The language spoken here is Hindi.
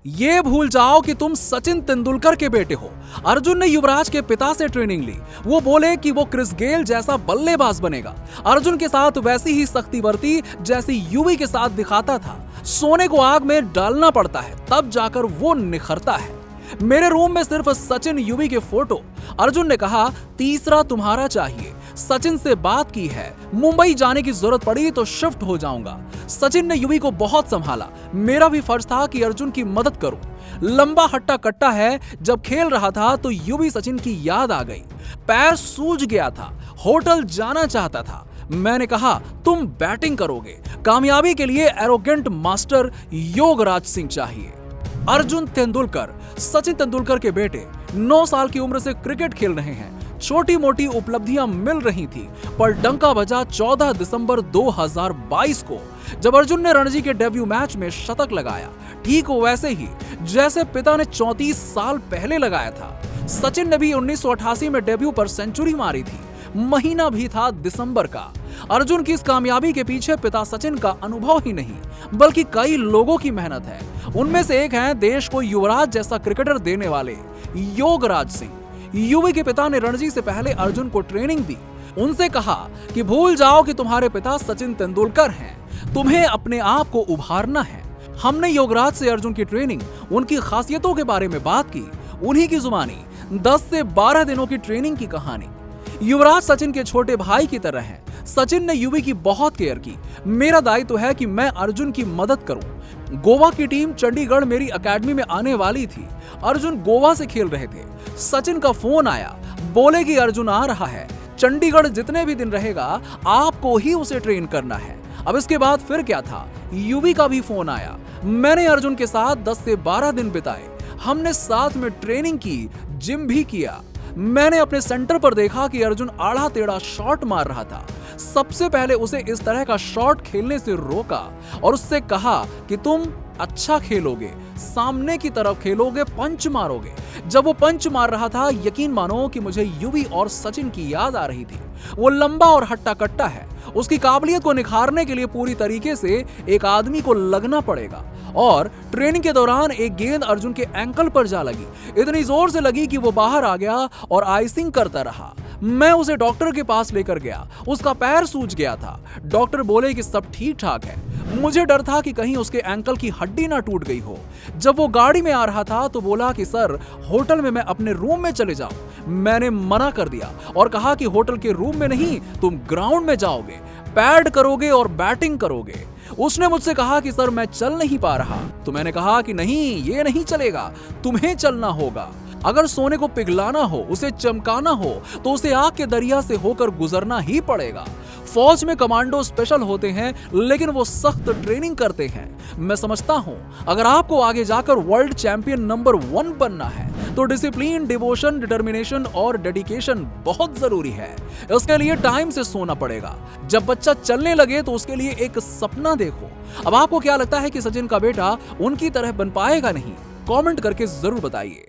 ये भूल जाओ कि तुम सचिन तेंदुलकर के बेटे हो। अर्जुन ने युवराज के पिता से ट्रेनिंग ली। वो बोले कि वो क्रिस गेल जैसा बल्लेबाज बनेगा। अर्जुन के साथ वैसी ही सख्ती बरती जैसी युवी के साथ दिखाता था। सोने को आग में डालना पड़ता है, तब जाकर वो निखरता है। मेरे रूम में सिर्फ सचिन युवी के फोटो। अर्जुन ने कहा, तीसरा तुम्हारा चाहिए। सचिन से बात की है, मुंबई जाने की जरूरत पड़ी तो शिफ्ट हो जाऊंगा। सचिन ने युवी को बहुत संभाला। मेरा भी फर्ज था कि अर्जुन की मदद करूं। लंबा हट्टा कट्टा है, जब खेल रहा था तो युवी सचिन की याद आ गई। पैर सूज गया था, होटल जाना चाहता था। मैंने कहा, तुम बैटिंग करोगे, कामयाबी के लिए एरोगेंट मास्टर योगराज सिंह चाहिए। अर्जुन तेंदुलकर, सचिन तेंदुलकर के बेटे, 9 साल की उम्र से क्रिकेट खेल रहे हैं। छोटी मोटी उपलब्धियां मिल रही थी, पर डंका बजा 14 दिसंबर 2022 को, जब अर्जुन ने रणजी के डेब्यू मैच में शतक लगाया। ठीक वैसे ही जैसे पिता ने 34 साल पहले लगाया था। सचिन ने भी 1988 में डेब्यू पर सेंचुरी मारी थी। महीना भी था दिसंबर का। अर्जुन की इस कामयाबी के पीछे पिता सचिन का अनुभव ही नहीं, बल्कि कई लोगों की मेहनत है। उनमें से एक हैं देश को युवराज जैसा क्रिकेटर देने वाले योगराज सिंह। युवी के पिता ने रणजी से पहले अर्जुन को ट्रेनिंग दी। उनसे कहा कि भूल जाओ कि तुम्हारे पिता सचिन तेंदुलकर हैं, तुम्हें अपने आप को उभारना है। हमने योगराज से अर्जुन की ट्रेनिंग, उनकी खासियतों के बारे में बात की। उन्हीं की जुबानी 10 से 12 दिनों की ट्रेनिंग की कहानी। युवराज सचिन के छोटे भाई की तरह हैं। सचिन ने युवी की बहुत केयर की। मेरा दायित्व है कि मैं अर्जुन की मदद करूं। गोवा की टीम चंडीगढ़ मेरी एकेडमी में आने वाली थी। अर्जुन गोवा से खेल रहे थे। सचिन का फोन आया, बोले कि अर्जुन आ रहा है, चंडीगढ़ जितने भी दिन रहेगा आपको ही उसे ट्रेन करना है। अब इसके बाद फिर क्या था, युवी का भी फोन आया। मैंने अर्जुन के साथ 10 से 12 दिन बिताए। हमने साथ में ट्रेनिंग की, जिम भी किया। मैंने अपने सेंटर पर देखा कि अर्जुन आड़ा टेढ़ा शॉट मार रहा था। सबसे पहले उसे इस तरह का शॉट खेलने से रोका और उससे कहा कि तुम अच्छा खेलोगे, सामने की तरफ खेलोगे, पंच मारोगे। जब वो पंच मार रहा था, यकीन मानो कि मुझे युवी और सचिन की याद आ रही थी। वो लंबा और हट्टा कट्टा है। उसकी काबिलियत को निखारने के लिए पूरी तरीके से एक आदमी को लगना पड़ेगा। और ट्रेनिंग के दौरान एक गेंद अर्जुन के एंकल पर जा लगी। इतनी जोर से लगी कि वो बाहर आ गया और आइसिंग करता रहा। मैं उसे डॉक्टर के पास लेकर गया। उसका पैर सूज गया था। डॉक्टर बोले कि सब ठीक ठाक है। मुझे डर था कि कहीं उसके एंकल की हड्डी ना टूट गई हो। जब वो गाड़ी में आ रहा था तो बोला कि सर, होटल में मैं अपने रूम में चले जाऊं। मैंने मना कर दिया और कहा कि होटल के रूम में नहीं, तुम ग्राउंड में जाओगे, पैड करोगे और बैटिंग करोगे। उसने मुझसे कहा कि सर मैं चल नहीं पा रहा। तो मैंने कहा कि नहीं, ये नहीं चलेगा, तुम्हें चलना होगा। अगर सोने को पिघलाना हो, उसे चमकाना हो, तो उसे आग के दरिया से होकर गुजरना ही पड़ेगा। फौज में कमांडो स्पेशल होते हैं, लेकिन वो सख्त ट्रेनिंग करते हैं। मैं समझता हूं, अगर आपको आगे जाकर वर्ल्ड चैंपियन नंबर 1 बनना है तो डिसिप्लिन, डिवोशन, डिटर्मिनेशन और डेडिकेशन बहुत जरूरी है। इसके लिए टाइम से सोना पड़ेगा। जब बच्चा चलने लगे तो उसके लिए एक सपना देखो। अब आपको क्या लगता है कि सचिन का बेटा उनकी तरह बन पाएगा नहीं? कमेंट करके जरूर बताइए।